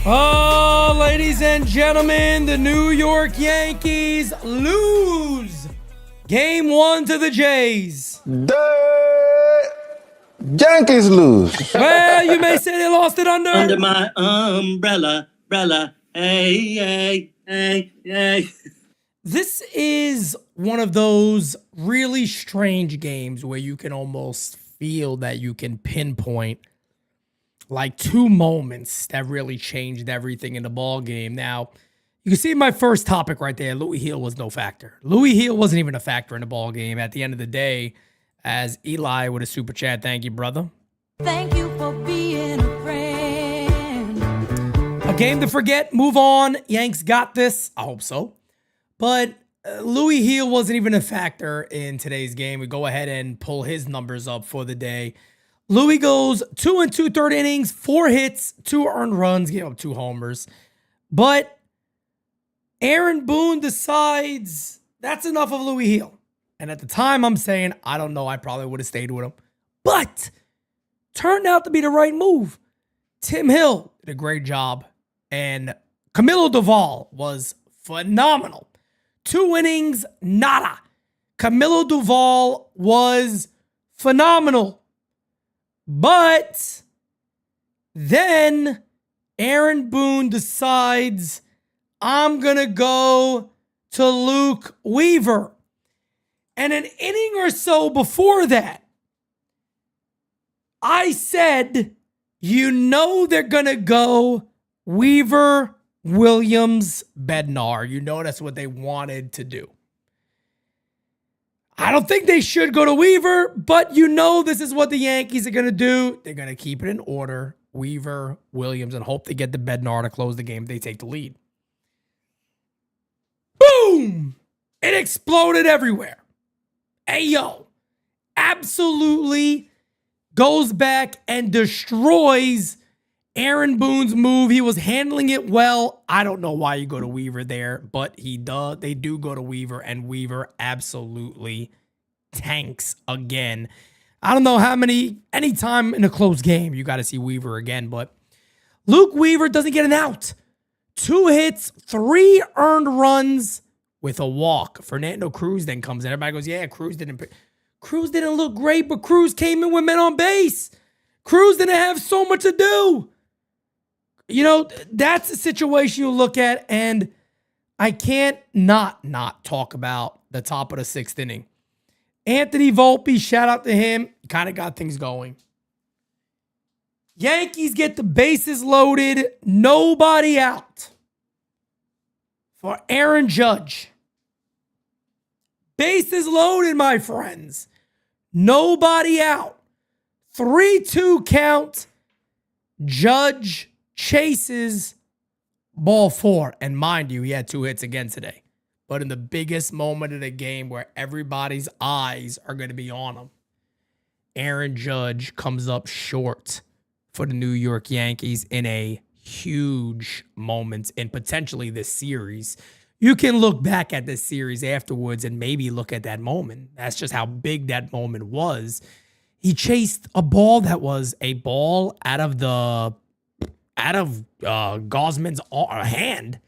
Oh, ladies and gentlemen, the New York Yankees lose Game 1 to the Jays. The Yankees lose. Well, you may say they lost it Under my umbrella, hey. This is one of those really strange games where you can almost feel that you can pinpoint like two moments that really changed everything in the ball game. Now, you can see my first topic right there. Louis Hill was no factor. Louis Hill wasn't even a factor in the ball game at the end of the day. As Eli with a super chat, thank you, brother. Thank you for being a friend. A game to forget. Move on. Yanks got this. I hope so. But Louis Hill wasn't even a factor in today's game. We go ahead and pull his numbers up for the day. Louis goes 2 2/3 innings, 4 hits, 2 earned runs, gave up 2 homers. But Aaron Boone decides that's enough of Louis Hill. And at the time, I'm saying, I don't know, I probably would have stayed with him. But turned out to be the right move. Tim Hill did a great job. And Camilo Doval was phenomenal. 2 innings, nada. Camilo Doval was phenomenal. But then Aaron Boone decides, I'm going to go to Luke Weaver. And an inning or so before that, I said, you know they're going to go Weaver, Williams, Bednar. You know that's what they wanted to do. I don't think they should go to Weaver, but you know this is what the Yankees are going to do. They're going to keep it in order. Weaver, Williams, and hope they get the Bednar to close the game if they take the lead. Boom! It exploded everywhere. Ayo. Absolutely goes back and destroys Aaron Boone's move. He was handling it well. I don't know why you go to Weaver there, but he does. They do go to Weaver, and Weaver absolutely tanks again. I don't know anytime in a close game you got to see Weaver again, but Luke Weaver doesn't get an out. 2 hits, 3 earned runs with a walk. Fernando Cruz then comes in. Everybody goes, yeah, Cruz didn't look great, but Cruz came in with men on base. Cruz didn't have so much to do. You know, that's a situation you look at, and I can't not talk about the top of the 6th inning. Anthony Volpe, shout out to him, kind of got things going. Yankees get the bases loaded, nobody out for Aaron Judge. Bases loaded, my friends. Nobody out. 3-2 count. Judge chases ball 4. And mind you, he had 2 hits again today. But in the biggest moment of the game where everybody's eyes are going to be on him, Aaron Judge comes up short for the New York Yankees in a huge moment in potentially this series. You can look back at this series afterwards and maybe look at that moment. That's just how big that moment was. He chased a ball that was a ball out of Gosman's hand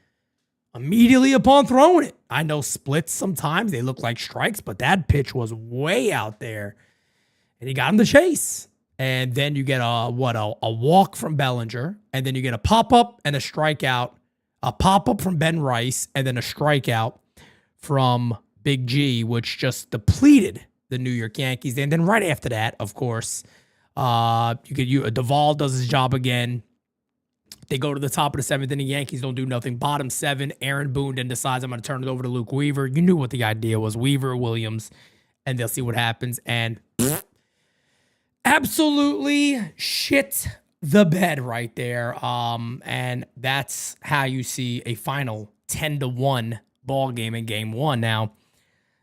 immediately upon throwing it. I know splits sometimes, they look like strikes, but that pitch was way out there. And he got him to chase. And then you get a walk from Bellinger, and then you get a pop-up and a strikeout, a pop-up from Ben Rice, and then a strikeout from Big G, which just depleted the New York Yankees. And then right after that, of course, Doval does his job again. They go to the top of the 7th inning. Yankees don't do nothing. Bottom 7, Aaron Boone then decides I'm going to turn it over to Luke Weaver. You knew what the idea was. Weaver, Williams, and they'll see what happens. And absolutely shit the bed right there. And that's how you see a final 10-1 ball game in Game 1. Now,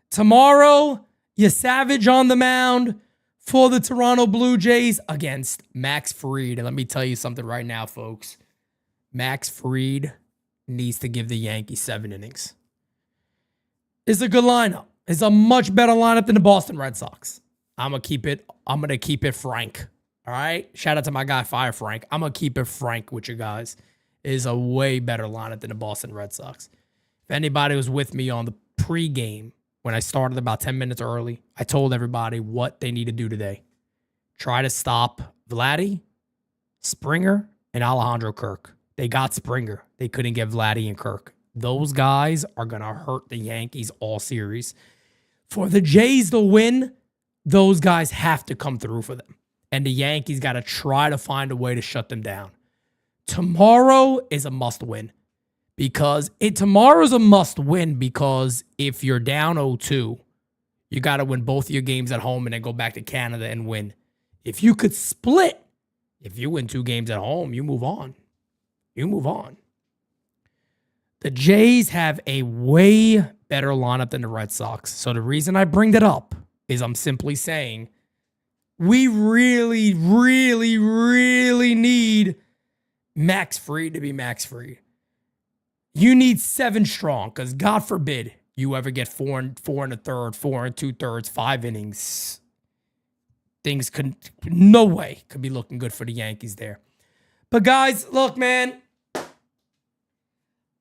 tomorrow, you Savage on the mound for the Toronto Blue Jays against Max Fried. And let me tell you something right now, folks. Max Fried needs to give the Yankees 7 innings. It's a good lineup. It's a much better lineup than the Boston Red Sox. I'm going to keep it frank. All right? Shout out to my guy, Fire Frank. I'm going to keep it frank with you guys. is a way better lineup than the Boston Red Sox. If anybody was with me on the pregame when I started about 10 minutes early, I told everybody what they need to do today. Try to stop Vladdy, Springer, and Alejandro Kirk. They got Springer. They couldn't get Vladdy and Kirk. Those guys are going to hurt the Yankees all series. For the Jays to win, those guys have to come through for them. And the Yankees got to try to find a way to shut them down. Tomorrow is a must win. Tomorrow's a must win because if you're down 0-2, you got to win both of your games at home and then go back to Canada and win. If you could split, if you win 2 games at home, you move on. You move on. The Jays have a way better lineup than the Red Sox. So the reason I bring that up is I'm simply saying we really, really, really need Max Fried to be Max Fried. You need 7 strong because God forbid you ever get 4 and a third, 4 and 2/3, 5 innings. Things no way could be looking good for the Yankees there. But guys, look, man,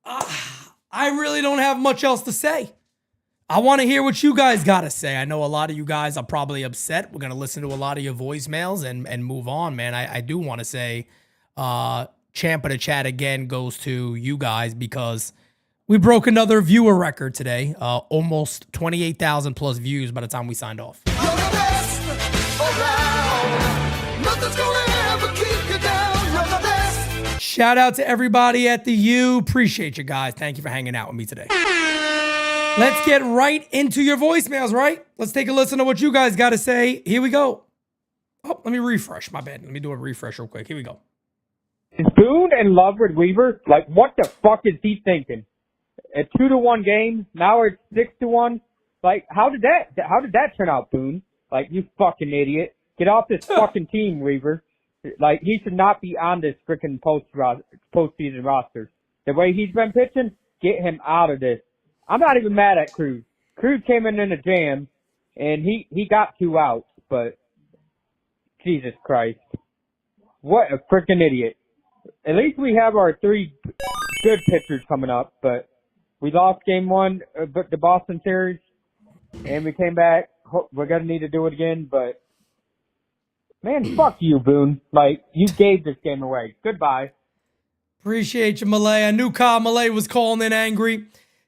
I really don't have much else to say. I want to hear what you guys got to say. I know a lot of you guys are probably upset. We're going to listen to a lot of your voicemails and move on, man. I do want to say, champ of the chat again goes to you guys because we broke another viewer record today. Almost 28,000 plus views by the time we signed off. You're the best around. Nothing's gonna ever keep you down. You're the best. Shout out to everybody at the U. Appreciate you guys. Thank you for hanging out with me today. Let's get right into your voicemails, right? Let's take a listen to what you guys got to say. Here we go. Oh, let me refresh. My bad. Let me do a refresh real quick. Here we go. Is Boone in love with Weaver? Like, what the fuck is he thinking? A 2-1 game, now it's 6-1. Like, how did that turn out, Boone? Like, you fucking idiot. Get off this fucking team, Weaver. Like, he should not be on this freaking postseason roster. The way he's been pitching, get him out of this. I'm not even mad at Cruz. Cruz came in a jam, and he got 2 outs, but Jesus Christ. What a freaking idiot. At least we have our 3 good pitchers coming up, but we lost game 1, the Boston series, and we came back. We're going to need to do it again, but man, fuck you, Boone. Like, you gave this game away. Goodbye. Appreciate you, Malay. I knew Kyle Malay was calling in angry.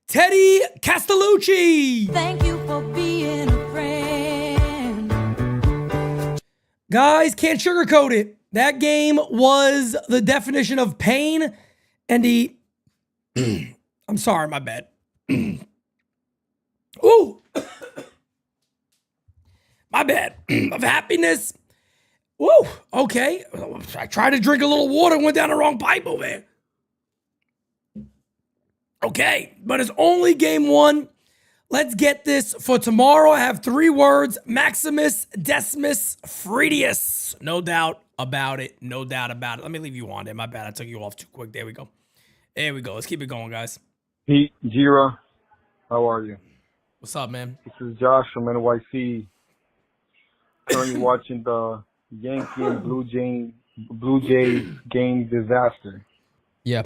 Teddy Castellucci. Thank you for being a friend. Guys, can't sugarcoat it. That game was the definition of pain and I'm sorry, my bad. Ooh. My bad. Of happiness. Woo. Okay. I tried to drink a little water and went down the wrong pipe over there. Okay. But it's only game 1. Let's get this for tomorrow. I have 3 words. Maximus Decimus Fridius. No doubt about it. No doubt about it. Let me leave you on there. My bad. I took you off too quick. There we go. There we go. Let's keep it going, guys. Pete, Jira, how are you? What's up, man? This is Josh from NYC. Currently watching the Yankee and Blue Jays game disaster. Yeah.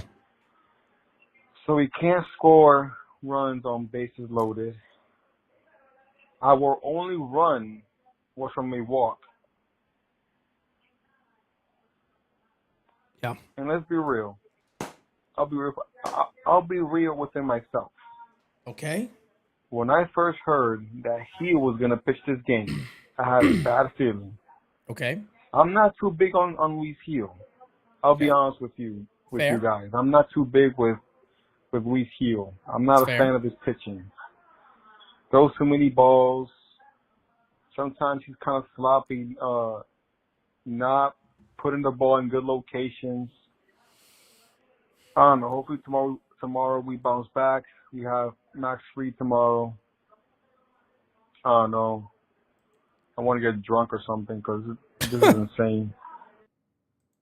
So we can't score runs on bases loaded. Our only run was from a walk. Yeah. And let's be real. I'll be real within myself. Okay. When I first heard that he was gonna pitch this game, I had a bad feeling. Okay. I'm not too big on Luis Gil. I'll be honest with you guys. I'm not too big with Luis Gil. I'm not a fan of his pitching. Throws too many balls. Sometimes he's kind of sloppy, not putting the ball in good locations. I don't know. Hopefully tomorrow we bounce back. We have Max Fried tomorrow. I don't know. I want to get drunk or something because this is insane.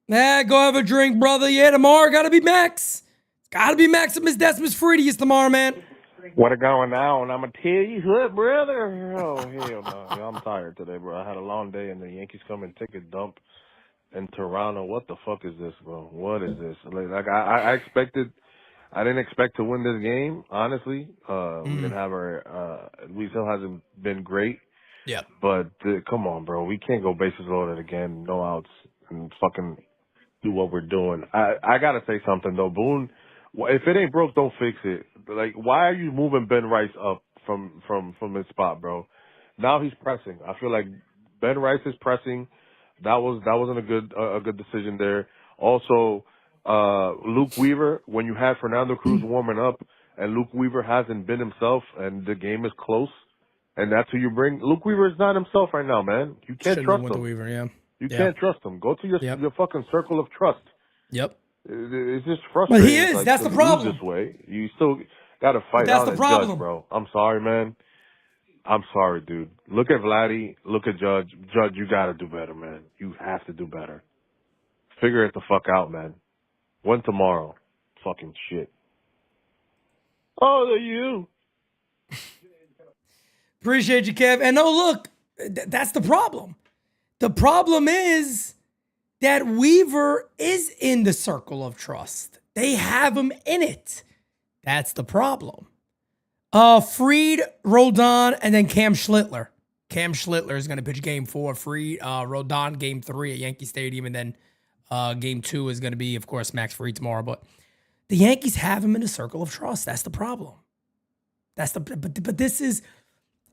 Nah, go have a drink, brother. Yeah, tomorrow gotta be Max. It's gotta be Maximus Decimus Fridius tomorrow, man. What going on? I'ma tell you what, brother. Oh, hell no. I'm tired today, bro. I had a long day, and the Yankees come and take a dump in Toronto. What the fuck is this, bro? What is this? Like I expected. I didn't expect to win this game, honestly. We didn't have our, Luis Hill hasn't been great. Yeah. But come on, bro. We can't go bases loaded again, no outs, and fucking do what we're doing. I gotta say something though, Boone. If it ain't broke, don't fix it. Like, why are you moving Ben Rice up from his spot, bro? Now he's pressing. I feel like Ben Rice is pressing. That wasn't a good decision there. Also, Luke Weaver, when you had Fernando Cruz warming up and Luke Weaver hasn't been himself and the game is close and that's who you bring, Luke Weaver is not himself right now, man. You can't trust him. Weaver, yeah. You can't trust him. Go to your fucking circle of trust. Yep. It's just frustrating. But he is. Like, that's the problem. This way. You still got to fight that's out the and problem. Judge, bro. I'm sorry, man. I'm sorry, dude. Look at Vladdy. Look at Judge. Judge, you got to do better, man. You have to do better. Figure it the fuck out, man. When tomorrow? Fucking shit. Oh, they're you. Appreciate you, Kev. And no, look, that's the problem. The problem is that Weaver is in the circle of trust. They have him in it. That's the problem. Fried, Rodon, and then Cam Schlittler. Cam Schlittler is going to pitch game 4. Fried, Rodon, game 3 at Yankee Stadium. And then game 2 is going to be, of course, Max Fried tomorrow. But the Yankees have him in the circle of trust. That's the problem. But this is,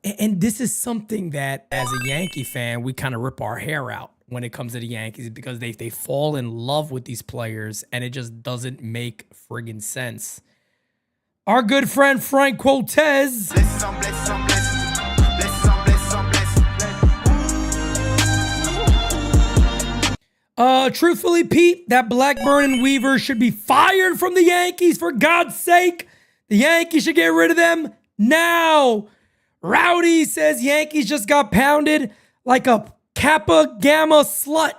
and this is something that as a Yankee fan, we kind of rip our hair out when it comes to the Yankees because they fall in love with these players and it just doesn't make friggin' sense. Our good friend Frank Quotez. Truthfully, Pete, that Blackburn and Weaver should be fired from the Yankees for God's sake. The Yankees should get rid of them now. Rowdy says Yankees just got pounded like a Kappa Gamma slut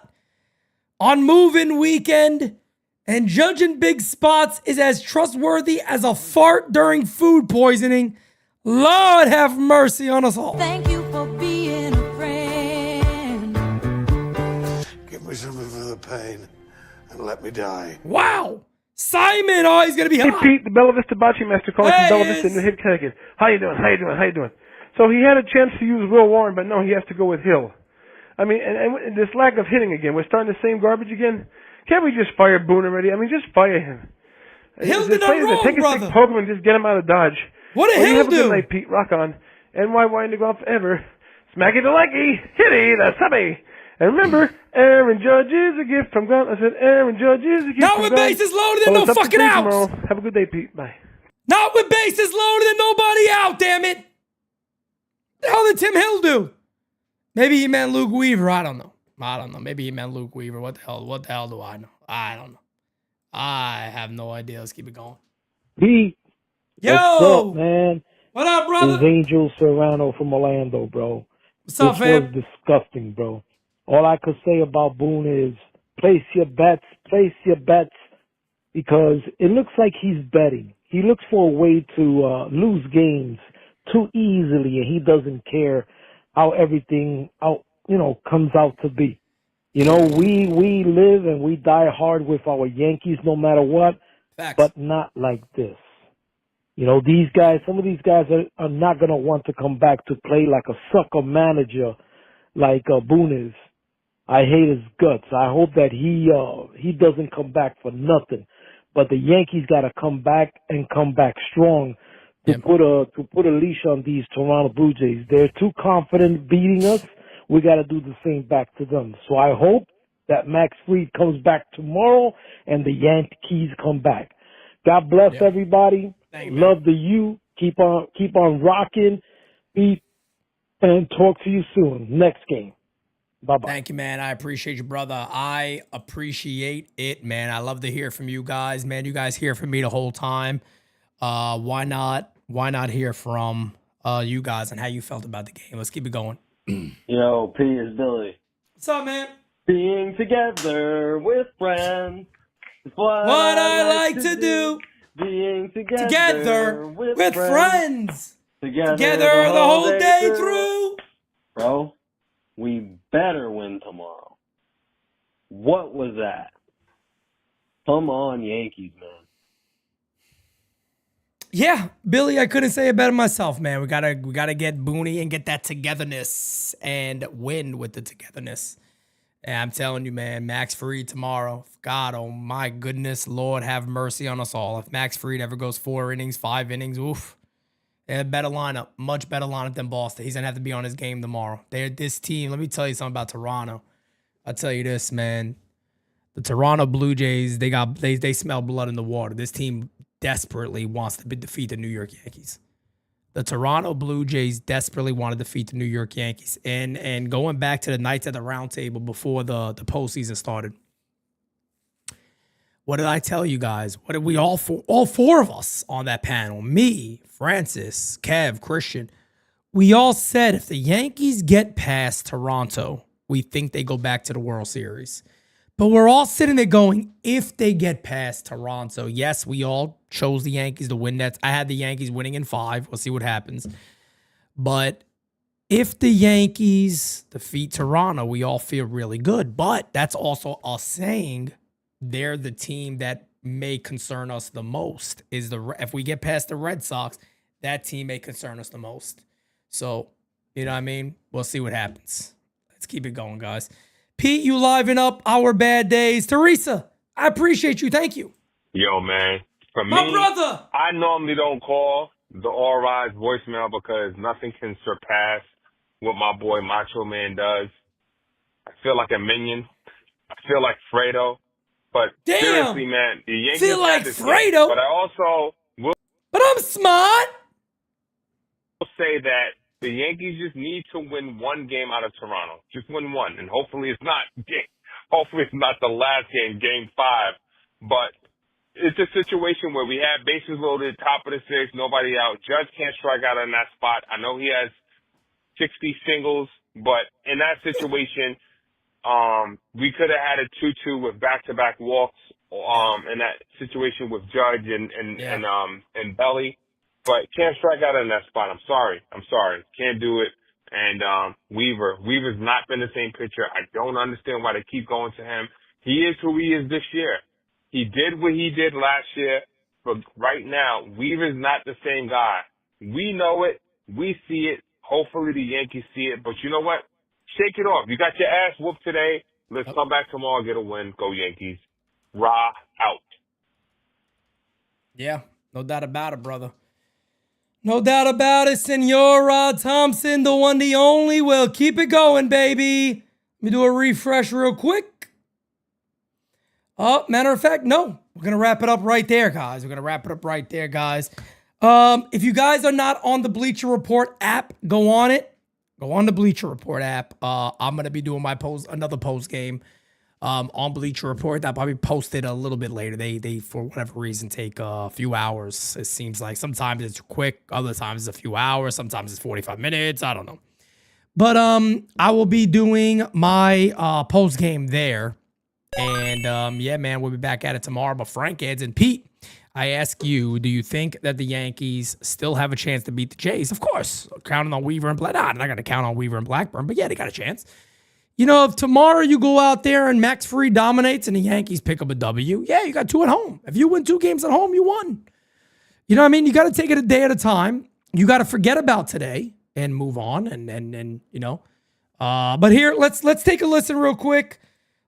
on move-in weekend. And judging big spots is as trustworthy as a fart during food poisoning. Lord have mercy on us all. Thank you for being a friend. Give me something for the pain and let me die. Wow. Simon, oh, he's going to be Hey, hot. Pete, the Bella Vista Bocce Master calling from Bella Vista, New Haven, Connecticut. How you doing? So he had a chance to use Will Warren, but no, he has to go with Hill. I mean, and this lack of hitting again. We're starting the same garbage again. Can't we just fire Boone already? I mean, just fire him. Hill did not wrong, take brother. a stick, poke him, and just get him out of Dodge. What did Hill Have a do? good night, Pete. Rock on. NY wine to go on forever. Smacky the leggy. Hitty the subby. And remember, Aaron Judge is a gift from God. I said, Aaron Judge is a gift Not from with God. bases loaded and no it's up to fucking Pete outs. tomorrow. Have a good day, Pete. Bye. Not with bases loaded and nobody out, damn it. The hell did Tim Hill do? Maybe he meant Luke Weaver. I don't know. Maybe he meant Luke Weaver. What the hell do I know? I don't know. I have no idea. Let's keep it going. Pete, Yo! what's up, man? What up, brother? It's Angel Serrano from Orlando, bro. What's up, fam? This was disgusting, bro. All I could say about Boone is place your bets, because it looks like he's betting. He looks for a way to lose games too easily, and he doesn't care how everything comes out to be. You know, we live and we die hard with our Yankees no matter what. Facts. But not like this. You know, these guys, some of these guys are not going to want to come back to play like a sucker manager like Boone is. I hate his guts. I hope that he doesn't come back for nothing. But the Yankees got to come back and come back strong to put a leash on these Toronto Blue Jays. They're too confident beating us. We got to do the same back to them. So I hope that Max Fried comes back tomorrow and the Yankees come back. God bless everybody. Love to you. Keep on rocking. Beat and talk to you soon. Next game. Bye-bye. Thank you, man. I appreciate you, brother. I appreciate it, man. I love to hear from you guys, man. You guys hear from me the whole time. Why not hear from you guys and how you felt about the game? Let's keep it going. Yo, P is Billy. What's up, man? Being together with friends is what I like to do. Being together with friends. Together the whole day through. Bro, we better win tomorrow. What was that? Come on, Yankees, man. Yeah, Billy, I couldn't say it better myself, man. We gotta get Booney and get that togetherness and win with the togetherness. And I'm telling you, man, Max Fried tomorrow. God, oh my goodness, Lord have mercy on us all. If Max Fried ever goes 4 innings, 5 innings, oof. They have a better lineup, much better lineup than Boston. He's gonna have to be on his game tomorrow. They're this team. Let me tell you something about Toronto. I'll tell you this, man. The Toronto Blue Jays, they smell blood in the water. This team desperately wants to defeat the New York Yankees. The Toronto Blue Jays desperately want to defeat the New York Yankees. And going back to the nights at the round table before the postseason started, what did I tell you guys? What did we all four of us on that panel, me, Francis, Kev, Christian, we all said if the Yankees get past Toronto, we think they go back to the World Series. But we're all sitting there going, if they get past Toronto, yes, we all chose the Yankees to win that. I had the Yankees winning in 5. We'll see what happens. But if the Yankees defeat Toronto, we all feel really good. But that's also us saying they're the team that may concern us the most. If we get past the Red Sox, that team may concern us the most. So, you know what I mean? We'll see what happens. Let's keep it going, guys. Pete, you liven up our bad days. Teresa, I appreciate you. Thank you. Yo, man. For me, my brother. I normally don't call the All Rise voicemail because nothing can surpass what my boy Macho Man does. I feel like a minion. I feel like Fredo. But seriously, man, the Yankees feel like Fredo. But I also will. But I'm smart. Say that the Yankees just need to win one game out of Toronto. Just win one. And hopefully it's not the last game, game 5. But it's a situation where we have bases loaded, top of the 6th, nobody out. Judge can't strike out in that spot. I know he has 60 singles, but in that situation, we could have had a 2-2 with back-to-back walks in that situation with Judge and Belly. But can't strike out in that spot. I'm sorry. Can't do it. And Weaver's not been the same pitcher. I don't understand why they keep going to him. He is who he is this year. He did what he did last year. But right now, Weaver's not the same guy. We know it. We see it. Hopefully the Yankees see it. But you know what? Shake it off. You got your ass whooped today. Let's come back tomorrow and get a win. Go Yankees. Rah out. Yeah, no doubt about it, brother. No doubt about it, Senor Rod Thompson, the one, the only. We'll keep it going, baby. Let me do a refresh real quick. Oh, matter of fact, no. We're going to wrap it up right there, guys. If you guys are not on the Bleacher Report app, go on it. Go on the Bleacher Report app. I'm going to be doing another post game on Bleacher Report. That'll probably posted a little bit later. They for whatever reason take a few hours. It seems like sometimes it's quick, other times it's a few hours, sometimes it's 45 minutes. I don't know. But I will be doing my post game there. And yeah, man, we'll be back at it tomorrow. But Frank adds, and Pete, I ask you, do you think that the Yankees still have a chance to beat the Jays? Of course, counting on Weaver and Blackburn. I'm not going to count on Weaver and Blackburn, but yeah, they got a chance. You know, if tomorrow you go out there and Max Fried dominates and the Yankees pick up a W, yeah, you got 2 at home. If you win 2 games at home, you won. You know what I mean? You got to take it a day at a time. You got to forget about today and move on and you know. But here, let's take a listen real quick.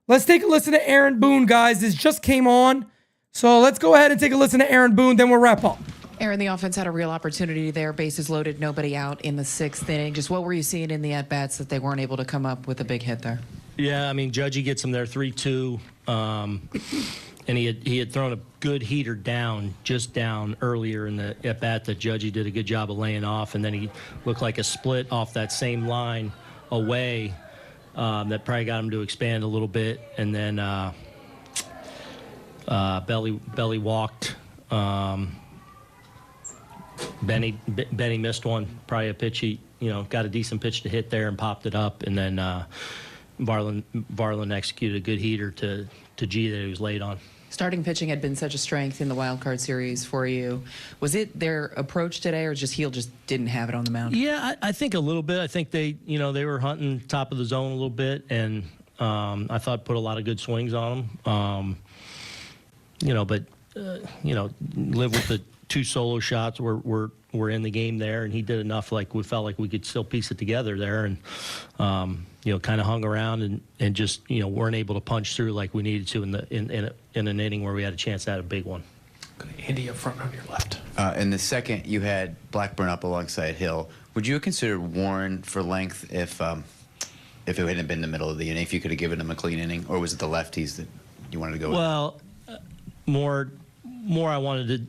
Let's take a listen to Aaron Boone, guys. This just came on. So let's go ahead and take a listen to Aaron Boone, then we'll wrap up. Aaron, the offense had a real opportunity there. Bases loaded, nobody out in the 6th inning. Just what were you seeing in the at-bats that they weren't able to come up with a big hit there? Yeah, I mean, Judgy gets him there 3-2. And he had thrown a good heater down earlier in the at-bat that Judgy did a good job of laying off. And then he looked like a split off that same line away that probably got him to expand a little bit. And then Belly walked. Benny missed one, probably a pitch he, got a decent pitch to hit there and popped it up. And then Varland executed a good heater to G that he was late on. Starting pitching had been such a strength in the wild card series for you. Was it their approach today, or just Heel just didn't have it on the mound? Yeah, I think a little bit. I think they were hunting top of the zone a little bit, and I thought put a lot of good swings on him. But live with the 2 solo shots were in the game there, and he did enough. Like we felt like we could still piece it together there, and kind of hung around and just weren't able to punch through like we needed to in an inning where we had a chance to have a big one. Andy up front on your left. In the second, you had Blackburn up alongside Hill. Would you have considered Warren for length if it hadn't been the middle of the inning? If you could have given him a clean inning, or was it the lefties that you wanted to go with? Well, more I wanted to.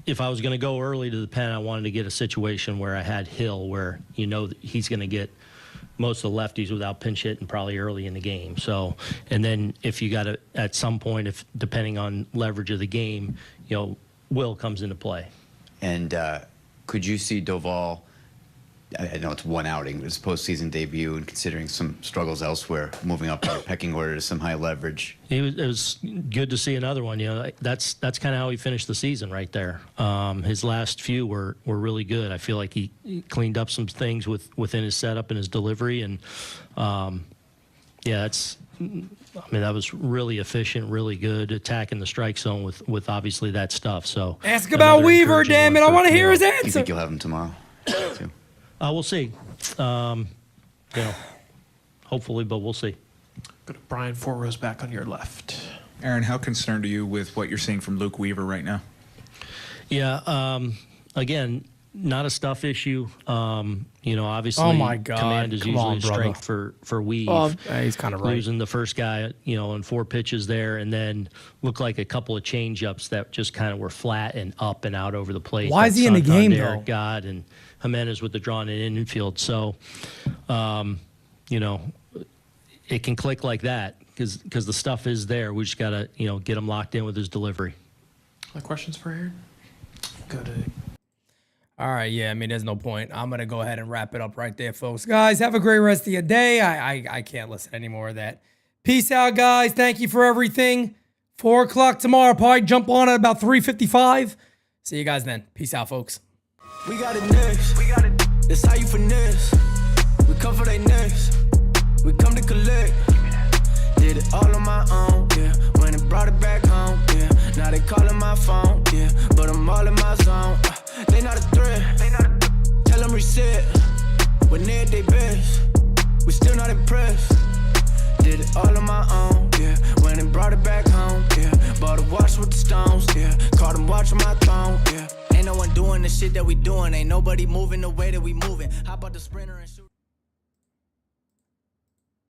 If I was going to go early to the pen, I wanted to get a situation where I had Hill, where that he's going to get most of the lefties without pinch hitting probably early in the game. So, and then if you got to, at some point, if depending on leverage of the game, Will comes into play. And could you see Doval? I know it's one outing, but his postseason debut, and considering some struggles elsewhere, moving up the pecking order to some high leverage. It was good to see another one. That's kind of how he finished the season right there. His last few were really good. I feel like he cleaned up some things within his setup and his delivery, and that was really efficient, really good, attacking the strike zone with obviously that stuff. So ask about Weaver, damn it! I want to hear his answer. You think you'll have him tomorrow? Too? We'll see. Hopefully, but we'll see. Go to Brian, 4 rows back on your left. Aaron, how concerned are you with what you're seeing from Luke Weaver right now? Yeah, again, not a stuff issue. Obviously, oh my God. Command is usually a strength for Weave. He's kind of right. Losing the first guy, in 4 pitches there, and then looked like a couple of change-ups that just kind of were flat and up and out over the plate. Why is he in the game, though? God, and Jimenez with the drawn in infield. So, it can click like that because the stuff is there. We just got to, get him locked in with his delivery. Other questions for Aaron? Go to... All right, yeah, there's no point. I'm going to go ahead and wrap it up right there, folks. Guys, have a great rest of your day. I can't listen anymore of that. Peace out, guys. Thank you for everything. 4 o'clock tomorrow. Probably jump on at about 3:55. See you guys then. Peace out, folks. We got it next. That's how you finesse. We come for they next. We come to collect. Did it all on my own, yeah. When it brought it back home, yeah. Now they calling my phone, yeah. But I'm all in my zone. They not a threat. Tell them reset. When they at they best, we still not impressed. Did it all on my own, yeah. When it brought it back home, yeah. Bought a watch with the stones, yeah. Caught them watching my throne, yeah. Ain't no one doing the shit that we doing. Ain't nobody moving the way that we moving. How about the sprinter and shoot?